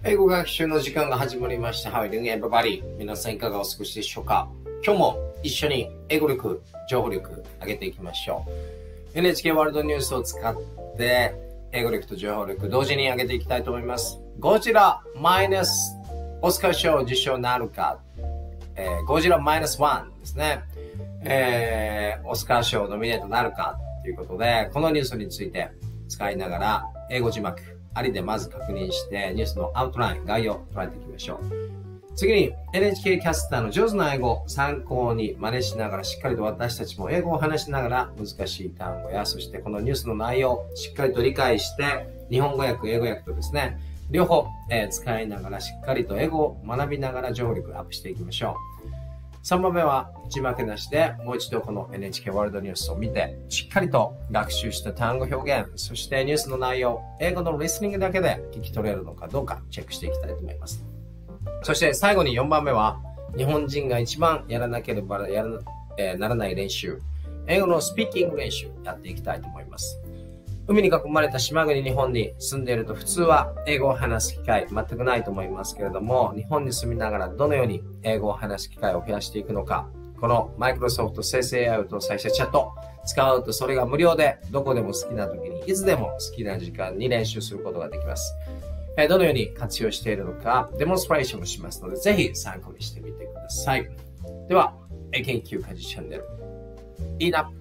英語学習の時間が始まりました。How are you doing, everybody? 皆さんいかがお過ごしでしょうか？今日も一緒に英語力、情報力上げていきましょう。NHK ワールドニュースを使って英語力と情報力同時に上げていきたいと思います。ゴジラマイナスオスカー賞受賞なるか、ゴジラマイナス1ですね。オスカー賞ノミネートなるかということで、このニュースについて使いながら英語字幕ありでまず確認してニュースのアウトライン、概要を捉えていきましょう。次に NHK キャスターの上手な英語を参考に真似しながらしっかりと私たちも英語を話しながら難しい単語やそしてこのニュースの内容をしっかりと理解して日本語訳、英語訳とですね、両方、使いながらしっかりと英語を学びながら情報力アップしていきましょう。3番目は字幕なしでもう一度この NHK ワールドニュースを見てしっかりと学習した単語表現、そしてニュースの内容、英語のリスニングだけで聞き取れるのかどうかチェックしていきたいと思います。そして最後に4番目は日本人が一番やらなければならない練習、英語のスピーキング練習やっていきたいと思います。海に囲まれた島国日本に住んでいると普通は英語を話す機会全くないと思いますけれども、日本に住みながらどのように英語を話す機会を増やしていくのか、このマイクロソフト生成 AI を搭載したチャット使うとそれが無料でどこでも好きな時にいつでも好きな時間に練習することができます。どのように活用しているのかデモンストレーションをしますのでぜひ参考にしてみてください。では、英研究家事チャンネルいいな、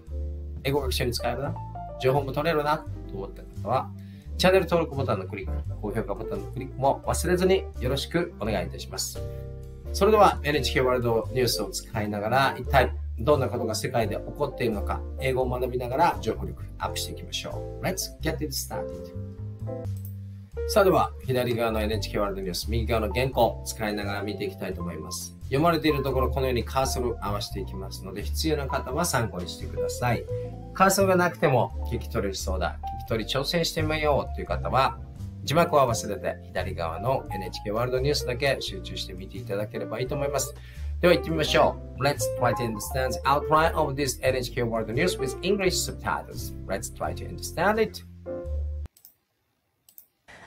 英語学習に使えるな、情報も取れるなと思った方はチャンネル登録ボタンのクリック、高評価ボタンのクリックも忘れずによろしくお願いいたします。それでは NHK ワールドニュースを使いながら一体どんなことが世界で起こっているのか英語を学びながら情報力アップしていきましょう。 Let's get it started。 さあでは左側の NHK ワールドニュース、右側の原稿を使いながら見ていきたいと思います。読まれているところこのようにカーソル合わせていきますので必要な方は参考にしてください。カーソルがなくても聞き取れそうだ、聞き取り挑戦してみようという方は字幕を忘れて左側の NHK ワールドニュースだけ集中して見ていただければいいと思います。では行ってみましょう。 Let's try to understand the outline of this NHK World News with English subtitles. Let's try to understand it.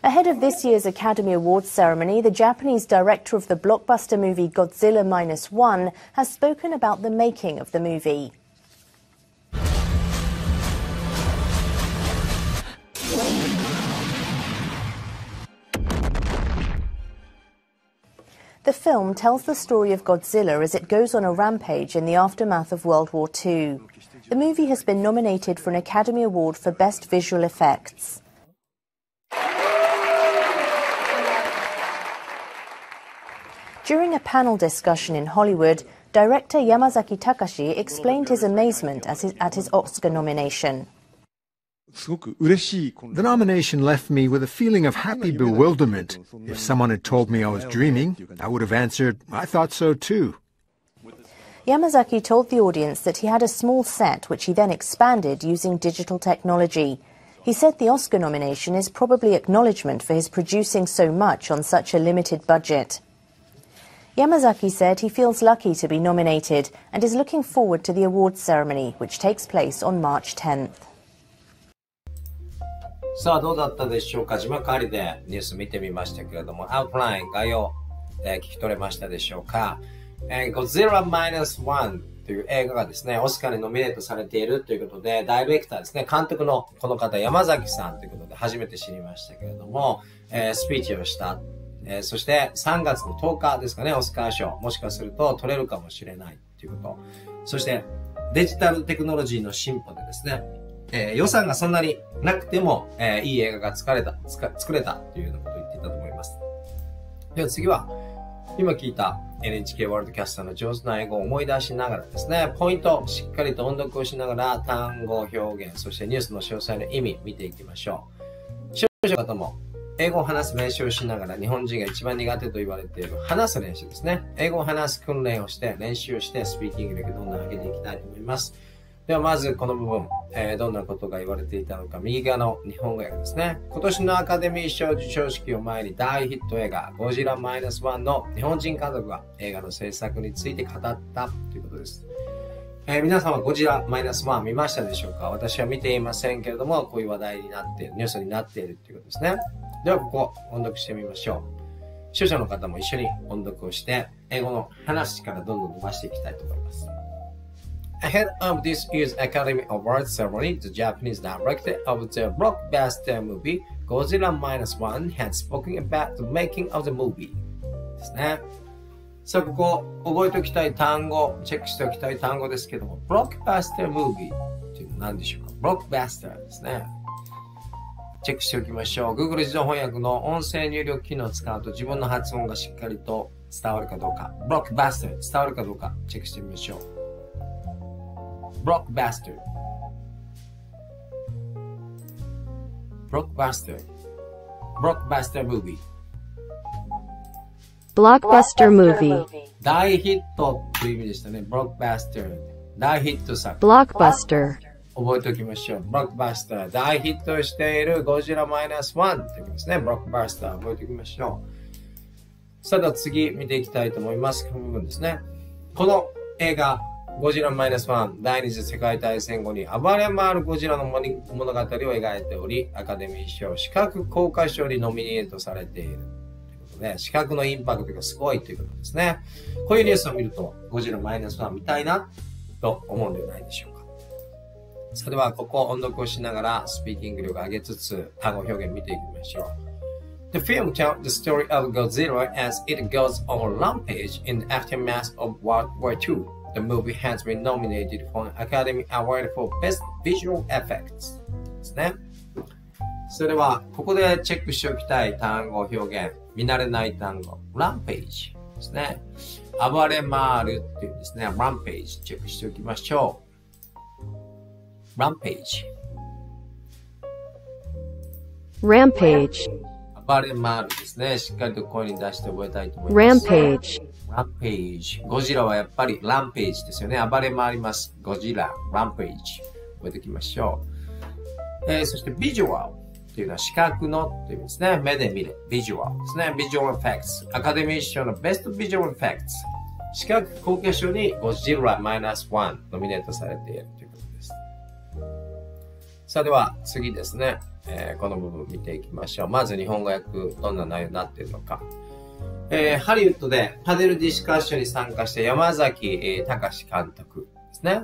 Ahead of this year's Academy Awards ceremony, the Japanese director of the blockbuster movie Godzilla -1 has spoken about the making of the movie. The film tells the story of Godzilla as it goes on a rampage in the aftermath of World War II. The movie has been nominated for an Academy Award for Best Visual Effects. During a panel discussion in Hollywood, director Yamazaki Takashi explained his amazement at his Oscar nomination. The nomination left me with a feeling of happy bewilderment. If someone had told me I was dreaming, I would have answered, I thought so too. Yamazaki told the audience that he had a small set which he then expanded using digital technology. He said the Oscar nomination is probably acknowledgement for his producing so much on such a limited budget. Yamazaki said he feels lucky to be nominated and is looking forward to the awards ceremony, which takes place on March 10th. さあどうだったでしょうか。字幕ありでニュース見てみましたけれども、アウトライン、概要、聞き取れましたでしょうか。Godzilla -1 という映画がですね、オスカーにノミネートされているということで、ダイレクターですね、監督のこの方、山崎さんということで初めて知りましたけれども、スピーチをした。そして3月の10日ですかね、オスカー賞、もしかすると取れるかもしれないということ。そしてデジタルテクノロジーの進歩でですね、予算がそんなになくても、いい映画が作れたというようなことを言っていたと思います。では次は、今聞いた NHK ワールドキャスターの上手な英語を思い出しながらですね、ポイントをしっかりと音読をしながら単語、表現、そしてニュースの詳細の意味見ていきましょう。視聴者の方も英語を話す練習をしながら日本人が一番苦手と言われている話す練習ですね。英語を話す訓練をして練習をしてスピーキング力どんどん上げていきたいと思います。ではまずこの部分、どんなことが言われていたのか、右側の日本語訳ですね。今年のアカデミー賞授賞式を前に大ヒット映画ゴジラ-1の日本人監督が映画の制作について語ったということです。皆さんはゴジラ-1見ましたでしょうか？私は見ていませんけれども、こういう話題になっている、ニュースになっているということですね。ではここ音読してみましょう。視聴者の方も一緒に音読をして、英語の話からどんどん伸ばしていきたいと思います。Ahead of this year's Academy Awards ceremony, the Japanese director of the blockbuster movie Godzilla -1 had spoken about the making of the movie. ですね。さあ、ここ、覚えておきたい単語、チェックしておきたい単語ですけども、blockbuster movie っていうのは何でしょうか？ blockbuster ですね。チェックしておきましょう。Google 自動翻訳の音声入力機能を使うと自分の発音がしっかりと伝わるかどうか。blockbuster 伝わるかどうかチェックしてみましょう。blockbuster movie Blockbuster movie. 大ヒットという意味でしたね。blockbuster 大ヒット作。Blockbuster. 覚えておきましょう。blockbuster 大ヒットしているゴジラ-1ということですね。blockbuster 覚えておきましょう。さあ、では次見ていきたいと思います。この部分ですね。この映画ゴジラ-1第二次世界大戦後に暴れ回るゴジラの物語を描いており、アカデミー賞視覚公開賞にノミネートされているということで、視覚のインパクトがすごいということですね。こういうニュースを見るとゴジラ-1見たいなと思うんではないでしょうか。それではここを音読をしながらスピーキング力を上げつつ単語表現見ていきましょう。The film tells the story of Godzilla as it goes on rampage in the aftermath of World War II.The movie has been nominated for an Academy Award for Best Visual Effects ですね。それでは、ここでチェックしておきたい単語表現、見慣れない単語、rampage ですね。暴れ回るっていうですね、rampage チェックしておきましょう。rampage。Rampage. 暴れ回るですね。しっかりと声に出して覚えたいと思います。Rampage. ランページ。ゴジラはやっぱりランページですよね。暴れ回ります。ゴジラ、ランページ。覚えておきましょう。そしてビジュアルっていうのは視覚のっていう意味ですね。目で見る。ビジュアルですね。ビジュアルエフェクト。アカデミー賞のベストビジュアルエフェクト。視覚公開賞にゴジラ-1ノミネートされているということです。さあでは次ですね。この部分見ていきましょう。まず日本語訳どんな内容になっているのか。ハリウッドでパネルディスカッションに参加した山崎隆監督ですね。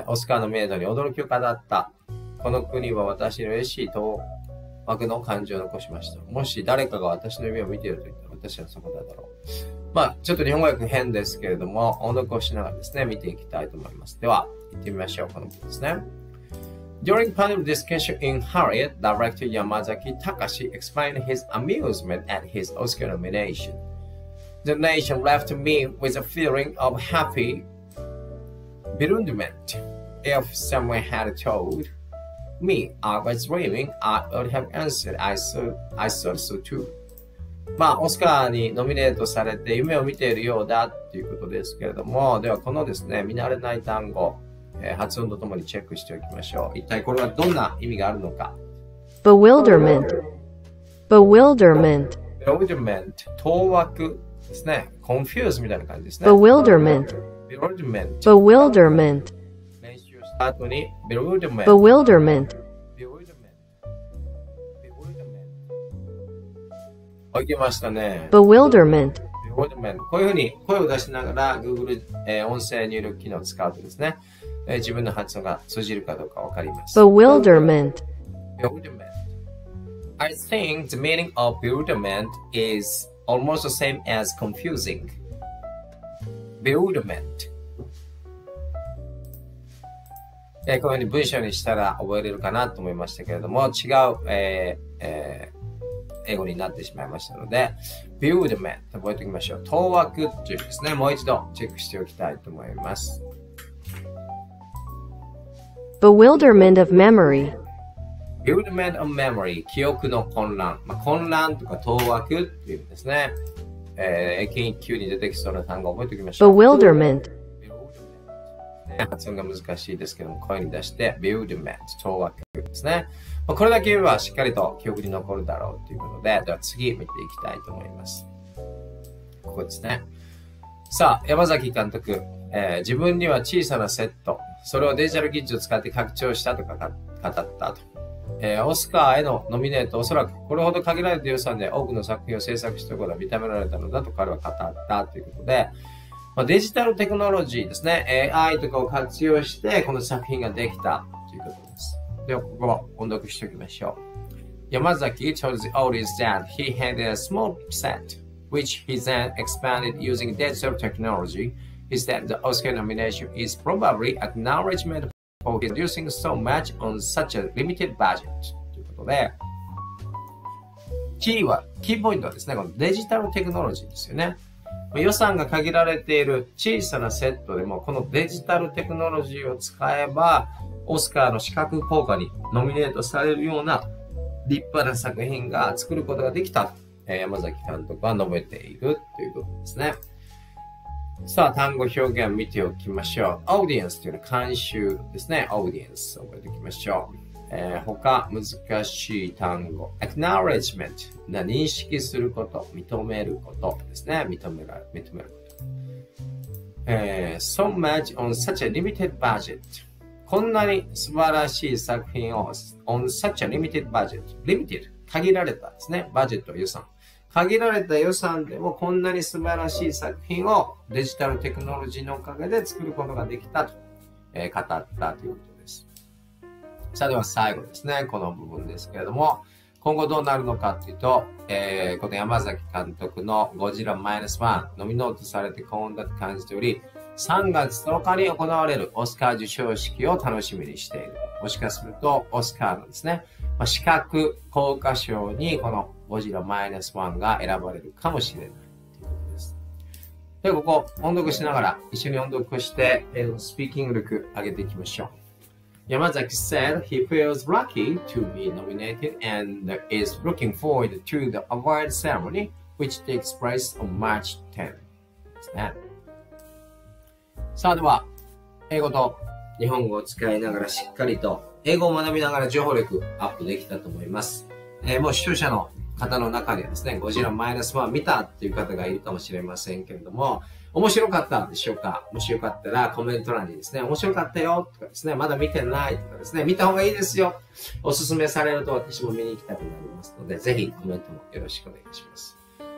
オスカーの名度に驚きを語った。この国は私に嬉しい当惑の感情を残しました。もし誰かが私の夢を見ていると言ったら私はそこだろう。まあ、ちょっと日本語訳変ですけれども、音読をしながらですね、見ていきたいと思います。では、行ってみましょう。この部分ですね。During panel discussion in Harriet, director Yamazaki Takashi explained his amusement at his Oscar nomination. The nation left me with a feeling of happy bewilderment. If someone had told me I was dreaming, I would have answered, I thought so too. まあ、オスカーにノミネートされて夢を見ているようだっていうことですけれども、ではこのですね、見慣れない単語、発音とともにチェックしておきましょう。一体これはどんな意味があるのか。Bewilderment. Bewilderment. Bewilderment. 当惑ですね。confuse みたいな感じですね。Bewilderment. Bewilderment. Bewilderment. 練習した後に bewilderment. Bewilderment. Bewilderment. いけましたね。Bewilderment. Bewilderment. こういうふうに声を出しながら Google、音声入力機能を使うとですね、自分の発音が通じるかどうかわかります。Bewilderment. Bewilderment. I think the meaning of bewilderment is almost the same as confusing. Bewilderment. こういうふうに文章にしたら覚えれるかなと思いましたけれども、違う、英語になってしまいましたので、bewilderment 覚えておきましょう。当惑というですね、もう一度チェックしておきたいと思います。Bewilderment of memory. Bewilderment of memory 記憶の混乱。混乱とか当惑っていうんですね。英検1級に出てきそうな単語を覚えておきましょう。Bewilderment. 発音が難しいですけども、声に出して、bewilderment 当惑ですね。これだけ言えばしっかりと記憶に残るだろうということで、では次見ていきたいと思います。ここですね。さあ、山崎監督、自分には小さなセット、それをデジタル技術を使って拡張したとか語ったと。オスカーへのノミネート、おそらくこれほど限られた予算で多くの作品を制作したことが認められたのだと彼は語ったということで、デジタルテクノロジーですね、AI とかを活用してこの作品ができたということです。では、ここは音読しておきましょう。Yamazaki told the audience that he had a small set, which he then expanded using digital technology. He said the Oscar nomination is probably acknowledgement for producing so much on such a limited budget. ということで、キーポイントはですね、このデジタルテクノロジーですよね。予算が限られている小さなセットでも、このデジタルテクノロジーを使えば、オスカーの視覚効果にノミネートされるような立派な作品が作ることができたと、山崎監督は述べているということですね。さあ、単語表現見ておきましょう。audience というのは監修ですね。audience 覚えておきましょう。他、難しい単語。acknowledgement 認識すること、認めることですね。認めること。so much on such a limited budget こんなに素晴らしい作品を on such a limited budget limited 限られたですね。バジェット予算。限られた予算でもこんなに素晴らしい作品をデジタルテクノロジーのおかげで作ることができたと、語ったということです。さあでは最後ですね。この部分ですけれども、今後どうなるのかというと、この山崎監督のゴジラマイナス1ノミネートされて幸運だと感じており、3月10日に行われるオスカー授賞式を楽しみにしている。もしかするとオスカーのですね、視覚効果賞にこのゴジラマイナス1が選ばれるかもしれないということです。ではここ音読しながら一緒に音読してスピーキング力上げていきましょう。Yamazaki said he feels lucky to be nominated and is looking forward to the award ceremony, which takes place on March 10th. ですね。さあでは、英語と日本語を使いながらしっかりと英語を学びながら情報力アップできたと思います。もう視聴者の方の中にはですね、ゴジラマイナス1見たっていう方がいるかもしれませんけれども、面白かったでしょうか？もしよかったらコメント欄にですね、面白かったよとかですね、まだ見てないとかですね、見た方がいいですよ。おすすめされると私も見に行きたくなりますので、ぜひコメントもよろしくお願いします。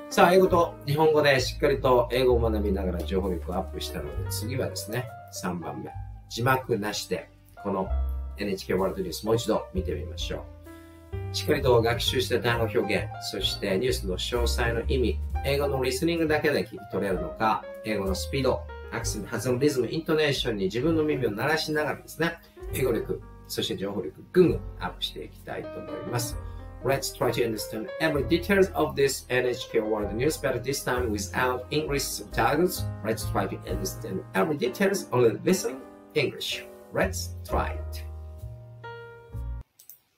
さあ、英語と日本語でしっかりと英語を学びながら情報力をアップしたので、次はですね、3番目。字幕なしで、この NHK ワールドニュースもう一度見てみましょう。しっかりと学習した単語表現、そしてニュースの詳細の意味、英語のリスニングだけで聞き取れるのか、英語のスピード、アクセント、発音、リズム、イントネーションに自分の耳を鳴らしながらですね、英語力、そして情報力、ぐんぐんアップしていきたいと思います。Let's try to understand every details of this NHK World News, but this time without English subtitles. Let's try to understand every details of the listening English. Let's try it.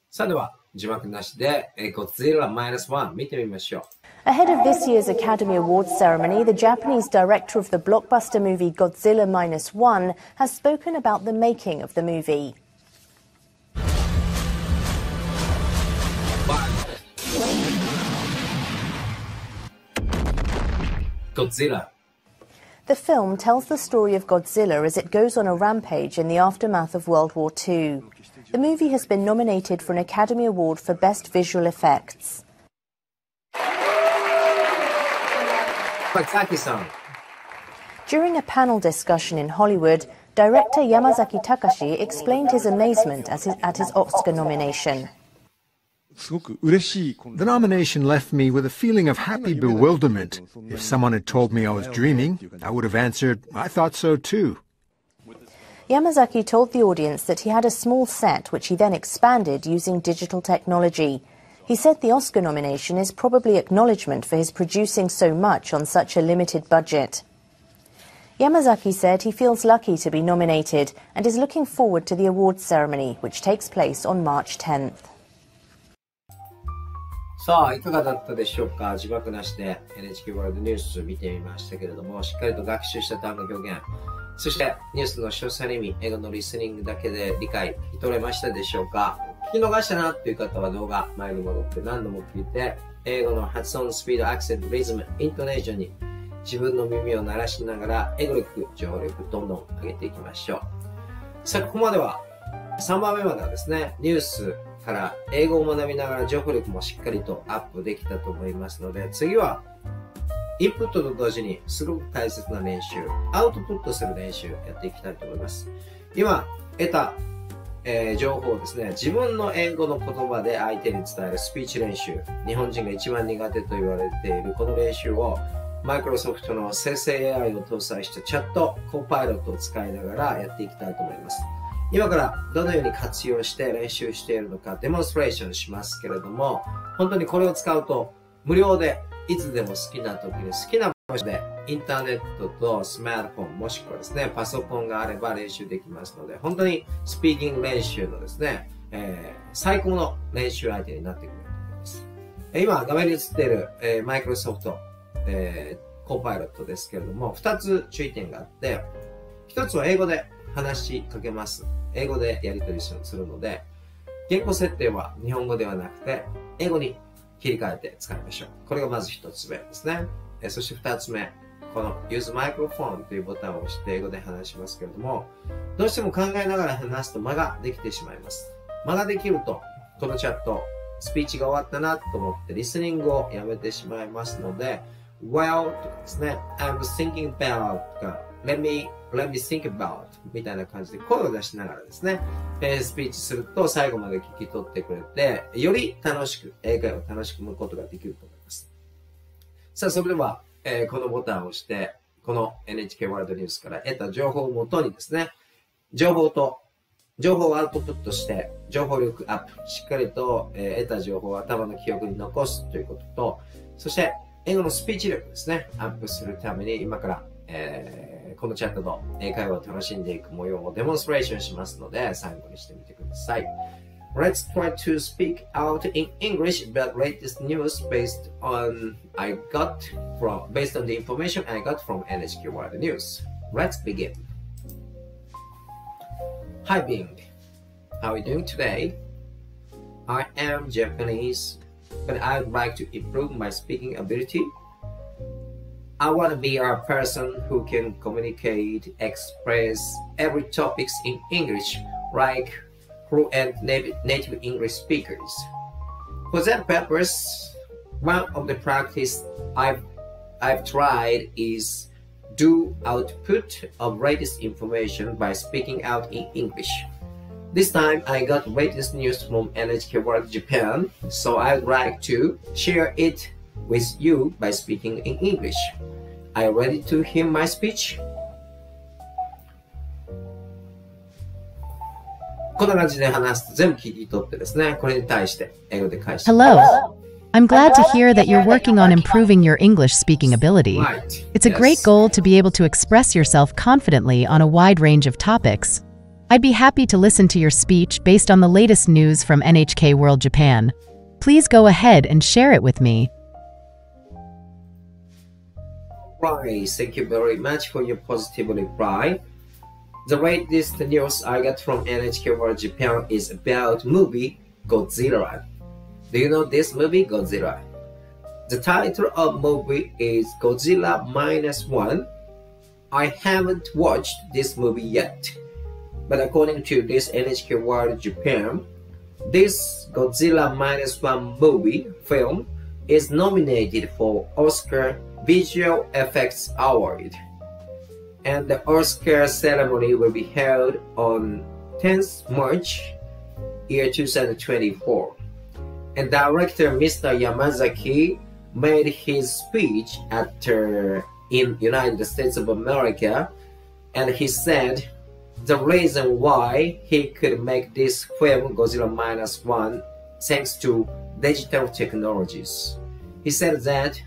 さあでは、字幕なしで、Godzilla -1 見てみましょう。Ahead of this year's Academy Awards ceremony, the Japanese director of the blockbuster movie Godzilla -1 has spoken about the making of the movie. Godzilla. The film tells the story of Godzilla as it goes on a rampage in the aftermath of World War II. The movie has been nominated for an Academy Award for Best Visual Effects. During a panel discussion in Hollywood, director Yamazaki Takashi explained his amazement at his Oscar nomination. The nomination left me with a feeling of happy bewilderment. If someone had told me I was dreaming, I would have answered, I thought so too. Yamazaki told the audience that he had a small set which he then expanded using digital technology. He said the Oscar nomination is probably acknowledgement for his producing so much on such a limited budget. Yamazaki said he feels lucky to be nominated and is looking forward to the awards ceremony, which takes place on March 10th. さあ、いかがだったでしょうか？字幕なしで NHK ワールドニュース見てみましたけれども、しっかりと学習した単語表現、そしてニュースの詳細の意味、英語のリスニングだけで理解、聞き取れましたでしょうか？聞き逃したなっていう方は動画前に戻って何度も聞いて、英語の発音、スピード、アクセント、リズム、イントネーションに自分の耳を鳴らしながら英語力、情報力どんどん上げていきましょう。さあ、ここまでは3番目まではですね、ニュースから英語を学びながら情報力もしっかりとアップできたと思いますので、次はインプットと同時にすごく大切な練習、アウトプットする練習やっていきたいと思います。今得た、情報をですね、自分の英語の言葉で相手に伝えるスピーチ練習、日本人が一番苦手と言われているこの練習をマイクロソフトの生成 AI を搭載したチャット、コパイロットを使いながらやっていきたいと思います。今からどのように活用して練習しているのかデモンストレーションしますけれども、本当にこれを使うと無料でいつでも好きな時に好きな場所でインターネットとスマートフォンもしくはですね、パソコンがあれば練習できますので、本当にスピーキング練習のですね、最高の練習相手になってくると思います。今画面に映っている、マイクロソフト、コパイロットですけれども、2つ注意点があって、1つは英語で話しかけます。英語でやり取りするので、言語設定は日本語ではなくて、英語に切り替えて使いましょう。これがまず1つ目ですね。そして2つ目、この Use Microphone というボタンを押して英語で話しますけれども、どうしても考えながら話すと間ができてしまいます。間ができると、このチャット、スピーチが終わったなと思ってリスニングをやめてしまいますので、Well とかですね、I'm thinking about とか、Let me think about みたいな感じで声を出しながらですね、スピーチすると最後まで聞き取ってくれて、より楽しく、英会話を楽しく聞くことができると思います。さあ、それでは、このボタンを押して、この NHK ワールドニュースから得た情報をもとにですね、情報をアウトプットして、情報力アップ、しっかりと、得た情報を頭の記憶に残すということと、そして、英語のスピーチ力ですね、アップするために今から、このチャットの英会話を楽しんでいく模様をデモンストレーションしますので、参考にしてみてください。Let's try to speak out in English about latest news based on the information I got from NHK World News. Let's begin. Hi Bing, how are you doing today? I am Japanese, but I would like to improve my speaking ability. I want to be a person who can communicate, express every topics in English, like fluent native English speakers. For that purpose, one of the practice I've tried is do output of latest information by speaking out in English. This time I got latest news from NHK World Japan, so I'd like to share it with you by speaking in English. Are you ready to hear my speech? こんな感じで話すと全部聞き取ってですね、これに対して英語で返して。Hello. I'm glad to hear that you're working on improving your English speaking ability. Right. It's a great goal to be able to express yourself confidently on a wide range of topics. I'd be happy to listen to your speech based on the latest news from NHK World Japan. Please go ahead and share it with me. Right. Thank you very much for your positive reply. The latest news I got from NHK World Japan is about movie Godzilla. Do you know this movie Godzilla? The title of movie is Godzilla -1. I haven't watched this movie yet, but according to this NHK World Japan, this Godzilla -1 movie film is nominated for Oscar Visual Effects Award, and the Oscar ceremony will be held on 10th March, year 2024. And director Mr. Yamazaki made his speech in United States of America, and he said the reason why he could make this film Godzilla -1 thanks to digital technologies. He said that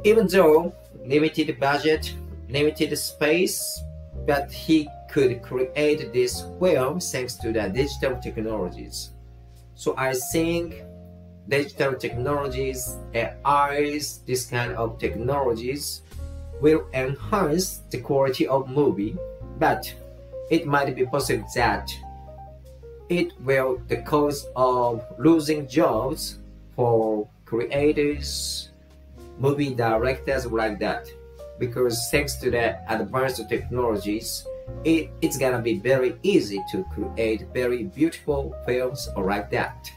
even though limited budget, limited space, but he could create this film thanks to the digital technologies. So I think digital technologies, AIs, this kind of technologies will enhance the quality of movie, but it might be possible that it will the cause of losing jobs for creators, movie directors like that. Because thanks to the advanced technologies, it's gonna be very easy to create very beautiful films like that.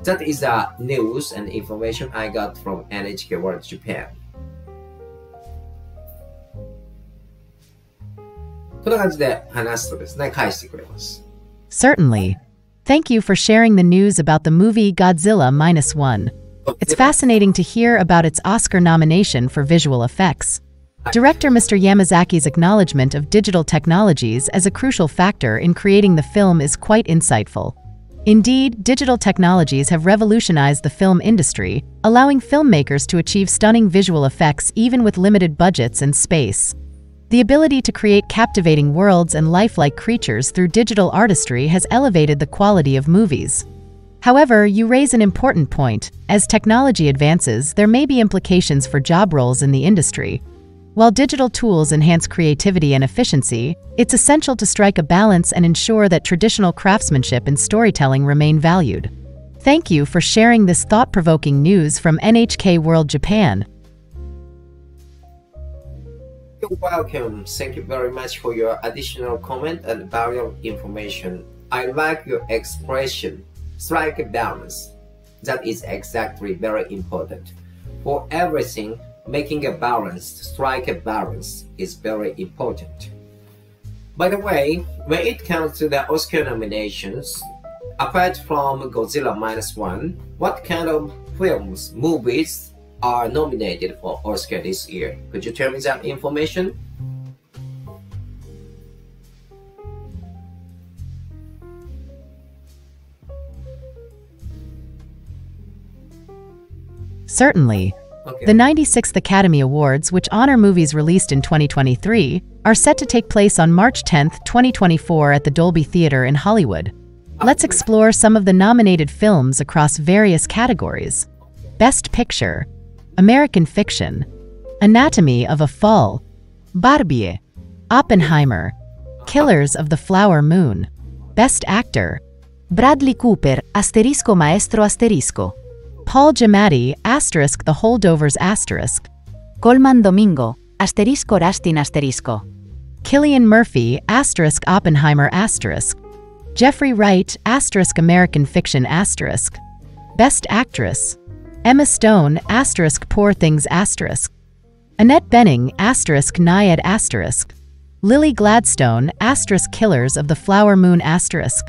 That is the news and information I got from NHK World Japan. こんな感じで話すとですね、返してくれます。Certainly. Thank you for sharing the news about the movie Godzilla -1. It's fascinating to hear about its Oscar nomination for visual effects. Director Mr. Yamazaki's acknowledgement of digital technologies as a crucial factor in creating the film is quite insightful. Indeed, digital technologies have revolutionized the film industry, allowing filmmakers to achieve stunning visual effects even with limited budgets and space. The ability to create captivating worlds and lifelike creatures through digital artistry has elevated the quality of movies. However, you raise an important point. As technology advances, there may be implications for job roles in the industry. While digital tools enhance creativity and efficiency, it's essential to strike a balance and ensure that traditional craftsmanship and storytelling remain valued. Thank you for sharing this thought-provoking news from NHK World Japan. You're welcome. Thank you very much for your additional comment and valuable information. I like your expression, strike a balance. That is exactly very important. For everything, making a balance, strike a balance is very important. By the way, when it comes to the Oscar nominations, apart from Godzilla -1, what kind of films, movies are nominated for Oscar this year? Could you tell me that information? Certainly. Okay. The 96th Academy Awards, which honor movies released in 2023, are set to take place on March 10, 2024 at the Dolby Theatre in Hollywood. Let's explore some of the nominated films across various categories. Best Picture, American Fiction, Anatomy of a Fall, Barbie, Oppenheimer, Killers of the Flower Moon. Best Actor, Bradley Cooper, asterisco maestro asterisco. Paul Giamatti, asterisk The Holdovers asterisk. Colman Domingo, asterisco Rastin asterisco. Cillian Murphy, asterisk Oppenheimer asterisk. Jeffrey Wright, asterisk American Fiction asterisk. Best Actress, Emma Stone, asterisk Poor Things asterisk. Annette Bening, asterisk Naiad asterisk. Lily Gladstone, asterisk Killers of the Flower Moon asterisk.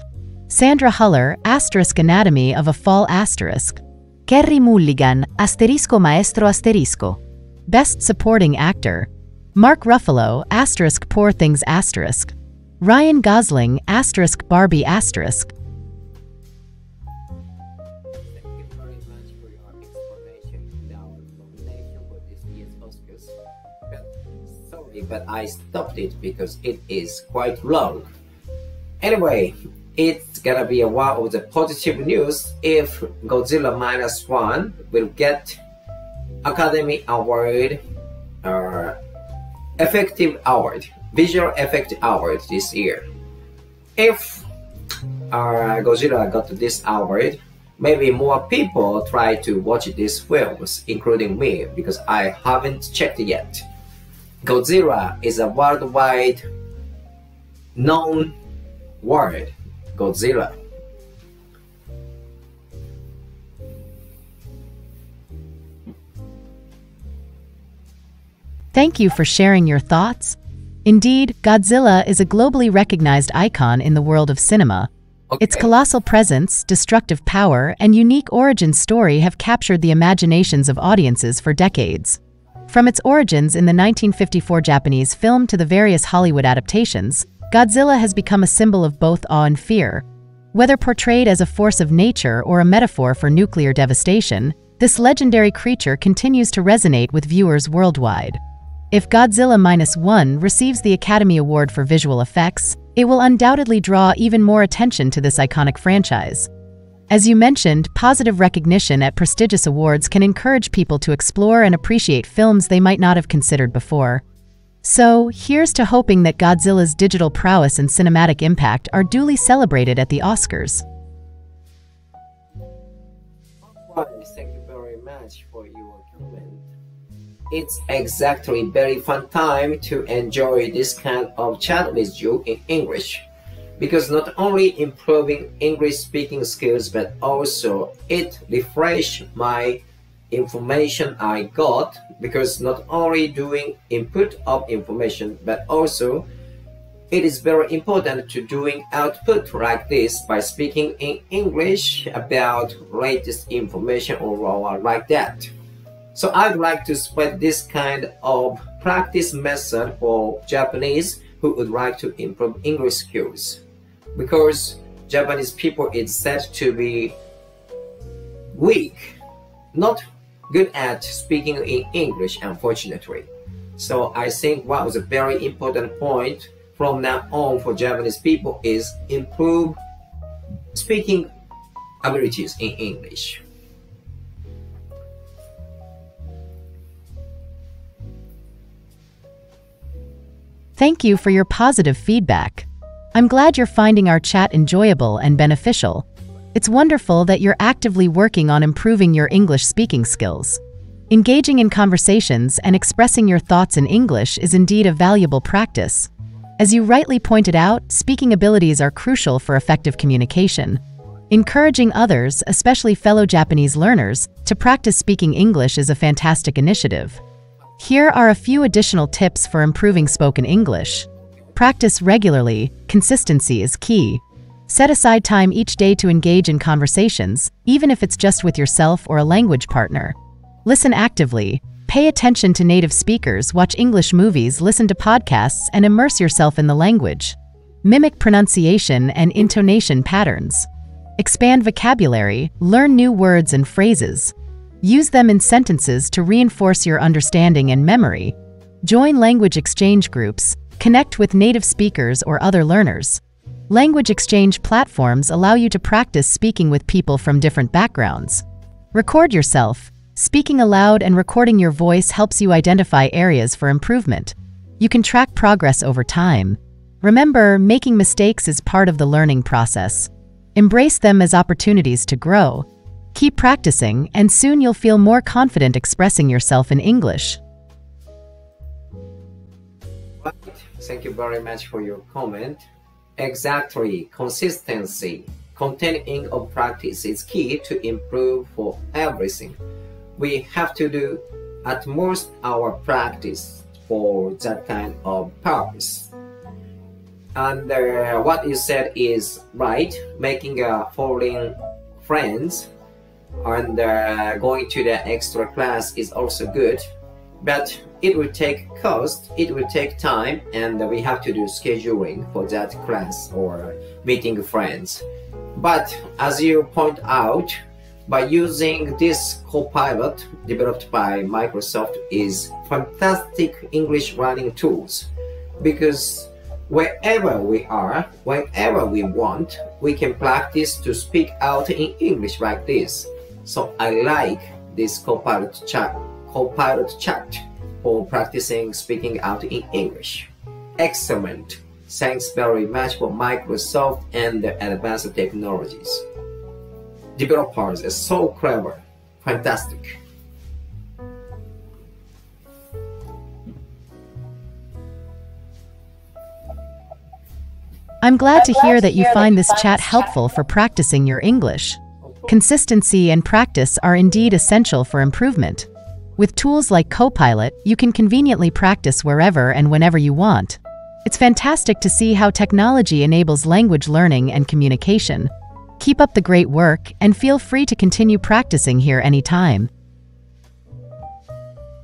Sandra Huller, asterisk Anatomy of a Fall asterisk. Kerry Mulligan, asterisco maestro asterisco. Best Supporting Actor, Mark Ruffalo, asterisk Poor Things asterisk. Ryan Gosling, asterisk Barbie asterisk. Thank you very much for your explanation about nomination for this year's Oscars. Sorry, but I stopped it because it is quite long. Anyway, it's gonna be one of the positive news if Godzilla -1 will get Academy Award, Effective Award, Visual Effect Award this year. If Godzilla got this award, maybe more people try to watch these films, including me, because I haven't checked yet. Godzilla is a worldwide known word. Godzilla. Thank you for sharing your thoughts. Indeed, Godzilla is a globally recognized icon in the world of cinema. Okay. Its colossal presence, destructive power, and unique origin story have captured the imaginations of audiences for decades. From its origins in the 1954 Japanese film to the various Hollywood adaptations, Godzilla has become a symbol of both awe and fear. Whether portrayed as a force of nature or a metaphor for nuclear devastation, this legendary creature continues to resonate with viewers worldwide. If Godzilla -1 receives the Academy Award for Visual Effects, it will undoubtedly draw even more attention to this iconic franchise. As you mentioned, positive recognition at prestigious awards can encourage people to explore and appreciate films they might not have considered before. So, here's to hoping that Godzilla's digital prowess and cinematic impact are duly celebrated at the Oscars. Thank you very much for your comment. It's exactly very fun time to enjoy this kind of chat with you in English. Because not only improving English speaking skills, but also it refresh my information I got, because not only doing input of information, but also it is very important to doing output like this by speaking in English about latest information or like that. So I'd like to spread this kind of practice method for Japanese who would like to improve English skills. Because Japanese people is said to be weak, not good at speaking in English, unfortunately. So I think what was a very important point from now on for Japanese people is improve speaking abilities in English. Thank you for your positive feedback. I'm glad you're finding our chat enjoyable and beneficial. It's wonderful that you're actively working on improving your English speaking skills. Engaging in conversations and expressing your thoughts in English is indeed a valuable practice. As you rightly pointed out, speaking abilities are crucial for effective communication. Encouraging others, especially fellow Japanese learners, to practice speaking English is a fantastic initiative. Here are a few additional tips for improving spoken English. Practice regularly. Consistency is key. Set aside time each day to engage in conversations, even if it's just with yourself or a language partner. Listen actively. Pay attention to native speakers, watch English movies, listen to podcasts, and immerse yourself in the language. Mimic pronunciation and intonation patterns. Expand vocabulary, learn new words and phrases. Use them in sentences to reinforce your understanding and memory. Join language exchange groups. Connect with native speakers or other learners. Language exchange platforms allow you to practice speaking with people from different backgrounds. Record yourself. Speaking aloud and recording your voice helps you identify areas for improvement. You can track progress over time. Remember, making mistakes is part of the learning process. Embrace them as opportunities to grow. Keep practicing, and soon you'll feel more confident expressing yourself in English. Thank you very much for your comment. Exactly, consistency, continuing of practice is key to improve for everything. We have to do at most our practice for that kind of purpose. And what you said is right, making foreign friends and going to the extra class is also good. But it will take cost, it will take time, and we have to do scheduling for that class or meeting friends. But as you point out, by using this Copilot developed by Microsoft is fantastic English learning tools, because wherever we are, whenever we want, we can practice to speak out in English like this. So I like this Copilot chat for practicing speaking out in English. Excellent. Thanks very much for Microsoft and the advanced technologies. Developers are so clever. Fantastic. I'm glad to hear that you find this chat helpful for practicing your English. Consistency and practice are indeed essential for improvement. With tools like Copilot, you can conveniently practice wherever and whenever you want. It's fantastic to see how technology enables language learning and communication. Keep up the great work, and feel free to continue practicing here anytime.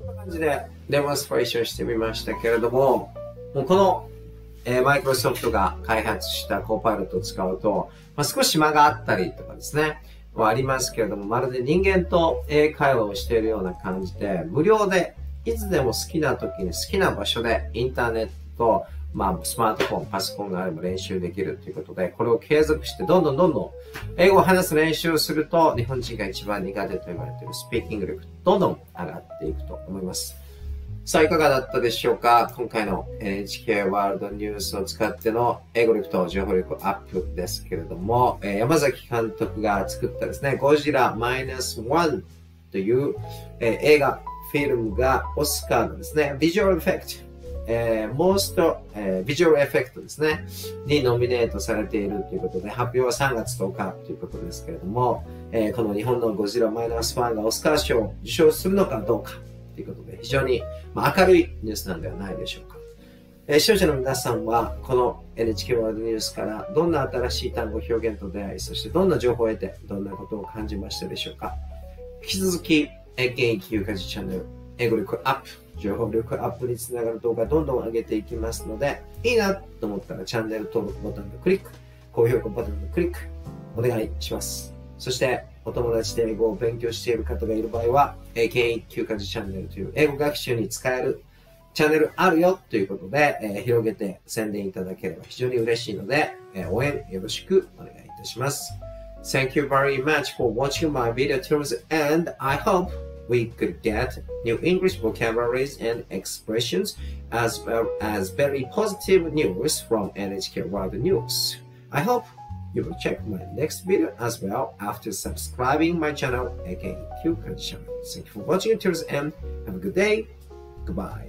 こんな感じでデモンストレーションしてみましたけれども、このマイクロソフトが開発したコーパイロットを使うと、少し間があったりとかですね、ありますけれども、まるで人間と会話をしているような感じで、無料でいつでも好きな時に好きな場所でインターネットと、スマートフォン、パソコンがあれば練習できるということで、これを継続してどんどん英語を話す練習をすると、日本人が一番苦手と言われているスピーキング力、どんどん上がっていくと思います。さあ、いかがだったでしょうか？今回の NHK ワールドニュースを使っての英語力と情報力アップですけれども、山崎監督が作ったですね、ゴジラマイナス1という映画フィルムがオスカーのですね、ビジュアルエフェクト、Most Visual Effect ですね、にノミネートされているということで、発表は3月10日ということですけれども、この日本のゴジラマイナス1がオスカー賞を受賞するのかどうかということで、非常に明るいニュースなんではないでしょうか。視聴者の皆さんは、この NHK ワールドニュースからどんな新しい単語表現と出会い、そしてどんな情報を得て、どんなことを感じましたでしょうか。引き続き、現役有価値チャンネル、英語力アップ、情報力アップにつながる動画どんどん上げていきますので、いいなと思ったらチャンネル登録ボタンのクリック、高評価ボタンのクリック、お願いします。そして、お友達で英語を勉強している方がいる場合は、現役有価値チャンネルという英語学習に使えるチャンネルあるよということで、広げて宣伝いただければ非常に嬉しいので、応援よろしくお願いいたします。Thank you very much for watching my video towards the end. I hope we could get new English vocabularies and expressions as well as very positive news from NHK World News. I hope you will check my next video as well after subscribing my channel, aka QCulture. Thank you for watching until the end. Have a good day. Goodbye.